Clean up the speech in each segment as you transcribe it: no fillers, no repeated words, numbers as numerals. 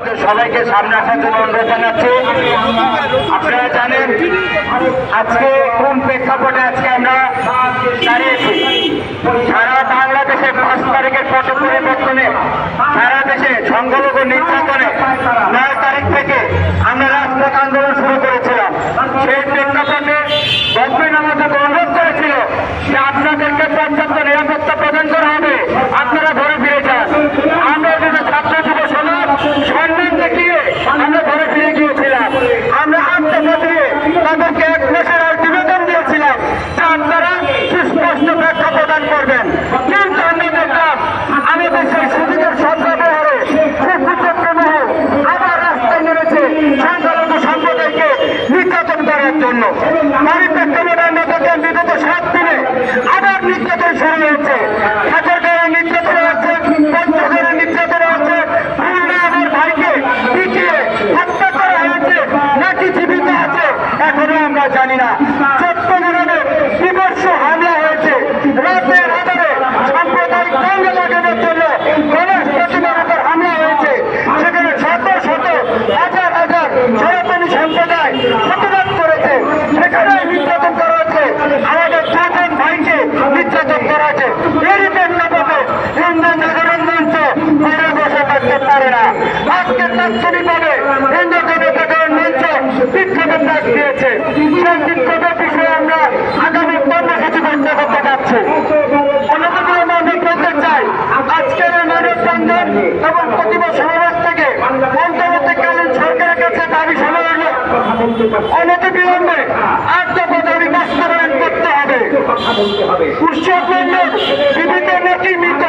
সবাইকে সামনে আসার জন্য অনুরোধ জানাচ্ছি। আপনারা জানেন আজকে কোন প্রেক্ষাপটে আজকে আমরা দাঁড়িয়েছি। সারা বাংলাদেশে 5 তারিখের পট পরিবর্তনে সারা দেশে সংখ্যালঘু নির্যাতনে 9 তারিখ থেকে আমরা রাজপথ আন্দোলন শুরু করেছিলাম। সেই প্রেক্ষাপটে গভর্নমেন্ট আমাদেরকে অনুরোধ করেছিল যে আপনাদেরকে পর্যাপ্ত নিরাপত্তা প্রদান করা হবে, আপনারা ঘরে ফিরে যান। আমরা যদি ছাত্র যুব সমাজ সম্মান দেখিয়ে আমরা ঘরে ফিরে গিয়েছিলাম। আমরা আত্মপত্রে তাদেরকে 1 মাসের আলটিমেটাম দিয়েছিলাম যে আপনারা সুস্পষ্ট ব্যাখ্যা প্রদান করবেন। কিন্তু আমরা দেখলাম আমাদের সেই সুযোগের সদ্ব্যবহারে কুচক্রমহল আবার রাস্তায় নেমেছে সংখ্যালঘু সম্প্রদায়কে নির্যাতন করার জন্য। তারই প্রেক্ষাপটে আমরা দেখলাম বিগত 7 দিনে আবার নির্যাতন শুরু হয়েছে। ঠাকুরগাঁওয়ে নির্যাতন হচ্ছে, পঞ্চগড়ে নির্যাতন হচ্ছে, আমার ভাইকে পিটিয়ে হত্যা করা হয়েছে নাকি জীবিত আছে এখনো আমরা জানি না। চট্টগ্রামে বিভৎস হামলা হয়েছে, রাতের আধারে সাম্প্রদায়িক দাঙ্গা লাগানোর জন্য গণেশ প্রতিমার উপর হামলা হয়েছে। সেখানে শত শত হাজার হাজার সনাতনী সম্প্রদায় প্রতিবাদ করেছে, সেখানে নির্যাতন করা হয়েছে। আমাদের 2 ভাইকে নির্যাতন করা হয়েছে। এরই প্রেক্ষাপটে হিন্দু জাগরণ মঞ্চ ঘরে বসে থাকতে পারে না। আজকে তাৎক্ষণিকভাবে হিন্দু জাগরণ মঞ্চ বিক্ষোভের ডাক দিয়েছে। সেই বিক্ষোভের বিষয়ে আমরা আগামী কর্মসূচি ঘোষণা করতে যাচ্ছি। অন্যতম আমরা বলতে চাই আজকের এই মানববন্ধন এবং প্রতিবাদ সমাবেশ থেকে অন্তর্বর্তীকালীন সরকারের কাছে দাবি সমাবেশ অনতিবিলম্বে 8 দফা দাবি বাস্তবায়ন করতে হবে। উৎসবমূলক জীবিত নাকি মৃত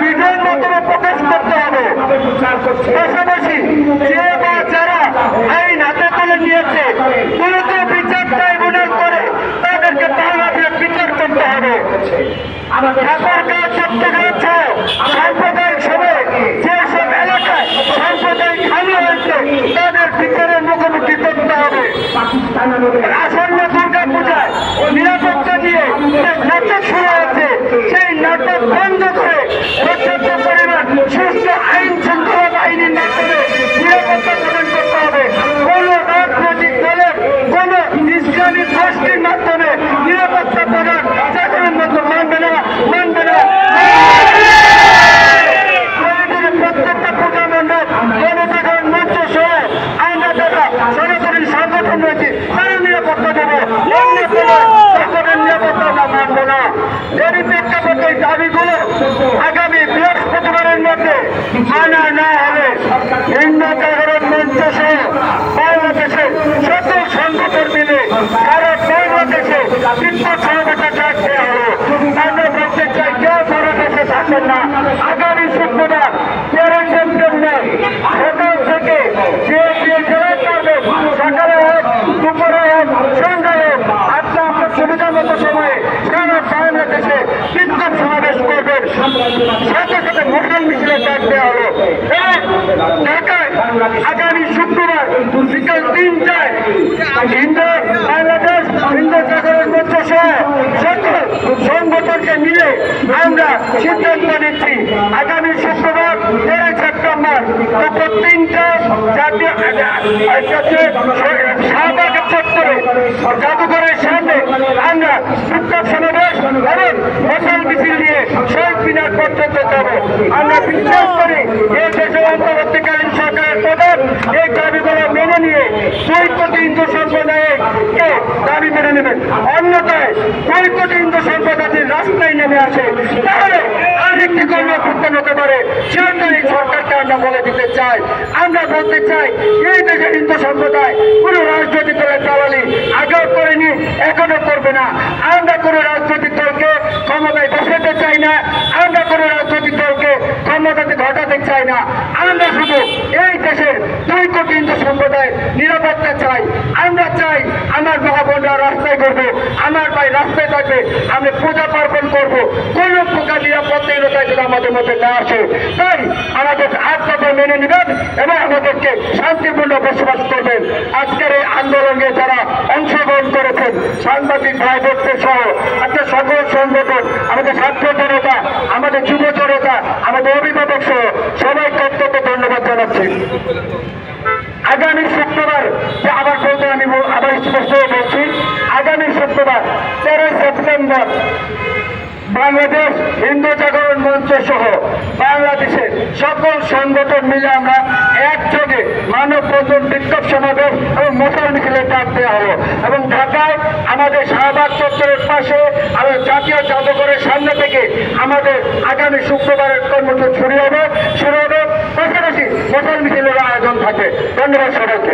ভিডিওর মাধ্যমে প্রকাশ করতে হবে। পাশাপাশি যে বা যারা আইন হাতে তুলে নিয়েছে দ্রুত বিচার ট্রাইব্যুনাল করে তাদেরকে বাংলাদেশে বিচার করতে হবে। ঠাকুরগাঁও চট্টগ্রাম সহ সাম্প্রদায়িক সময় যেসব এলাকায় সাম্প্রদায়িক হামলা হয়েছে তাদের বিচারের মুখোমুখি করতে হবে। আসন্ন দুর্গা পূজায় নিরাপত্তা দিয়ে নাটক শুরু হয়েছে, সেই নাটক বন্ধ করে পর্যাপ্ত পরিমাণ সুস্থ আইন শৃঙ্খলা বাহিনীর মাধ্যমে নিরাপত্তা প্রদান করতে হবে। কোন রাজনৈতিক দলের কোন ইসলামিক গোষ্ঠীর মাধ্যমে নিরাপত্তা প্রদান চাকরির মতো মানবে না। প্রত্যেকটা পূজা মণ্ডপ গণজাগরণ মঞ্চ সহ আমরা যারা সনাতনী সংগঠন রয়েছে তারা নিরাপত্তা দেবো, অন্য কোন সংগঠনের নিরাপত্তা আমরা মানবো না। এরই প্রেক্ষাপটে দাবিগুলো আগামী বৃহস্পতিবারের মধ্যে মানা না হলে হিন্দু জাগরণ মঞ্চ সহ বাংলাদেশের সকল সংগঠন মিলে সারা বাংলাদেশে বিক্ষোভ সমাবেশের ডাক দেওয়া হলো। আমরা বলতে চাই কেউ সারা দেশে থাকবেন না। আগামী শুক্রবার 13 সেপ্টেম্বর সকাল থেকে যে জেলায় পারবেন সকালে হোক দুপুরে হোক সন্ধ্যায় হোক আপনার সুবিধা মতো সময়ে সারা বাংলাদেশে বিক্ষোভ সমাবেশ করবেন। সাথে সাথে মোটর মিছিলের ডাক দেওয়া হলো। ঢাকায় আগামী শুক্রবার বিকেল 3টায় হিন্দু বাংলাদেশ হিন্দু জাগরণ মঞ্চ সহ সকল সংগঠনকে নিয়ে আমরা সিদ্ধান্ত নিচ্ছি আগামী শুক্রবার 13 সেপ্টেম্বর দুপুর 3টায় জাতীয় শাহবাগের চত্বরে জাদুঘরের সামনে আমরা বিক্ষোভ সমাবেশ এবং মশাল মিছিল নিয়ে শহীদ মিনার পর্যন্ত যাব। আমরা বিশ্বাস করি এই দেশের অন্তর্বর্তীকালীন সরকারের প্রধান এই দাবিগুলো মেনে নিয়ে 2 কোটি হিন্দু সম্প্রদায়কে দাবি মেনে নেবেন। অন্যথায় 2 কোটি হিন্দু সম্প্রদায় রাস্তায় নেমে আসে তাহলে আরেকটি গণঅভ্যুত্থান হতে পারে। সেই সরকারকে আমরা বলে দিতে চাই, আমরা বলতে চাই এই দেশের হিন্দু সম্প্রদায় কোনো রাজনৈতিক দলের দালালি আগেও করেনি, এখনো করবে না। আমরা কোনো রাজনৈতিক দলকে ক্ষমতায় বসাতে চাই না, আমরা কোনো রাজনৈতিক দলকে ক্ষমতাতে ঘটাতে চাই না। আমরা শুধু এই দেশের 2 কোটি হিন্দু সম্প্রদায়ের নিরাপত্তা চাই। আমরা চাই আমার মহাবোনরা রাস্তায় করবো, আমার ভাই রাস্তায় থাকবে, আমরা পূজা পার্বণ করবো, কোন প্রকার নিরাপত্তাহীনতায় যদি আমাদের মধ্যে না আসে। তাই আমাদের আত্মকে মেনে নেবেন এবং আমাদেরকে শান্তিপূর্ণ বসবাস করবেন। আজকের এই আন্দোলনে যারা অংশগ্রহণ করেছেন সাংবাদিক ভাই বোনদের সহ একটা সকল সংগঠন, আমাদের ছাত্র জনতা, আমাদের যুব জনতা, আমাদের অভিভাবক সহ সবাই কর্তব্য ধন্যবাদ জানাচ্ছি। করছি আগামী শুক্রবার, যে আবার বলতে আমি আবার স্পষ্ট বলছি, আগামী শুক্রবার 13 সেপ্টেম্বর বাংলাদেশ হিন্দু জাগরণ মঞ্চ সহ বাংলাদেশের সকল সংগঠন মিলে আমরা একযোগে মানববন্ধন, বিক্ষোভ সমাবেশ এবং মশাল মিছিলের ডাক দেওয়া হলো এবং ঢাকায় আমাদের শাহবাগ চত্বরের পাশে আর জাতীয় জাদুঘরের সামনে থেকে আমাদের আগামী শুক্রবারের কর্মসূচি শুরু হবে। পাশাপাশি মশাল মিছিলের আয়োজন থাকে। ধন্যবাদ সবাইকে।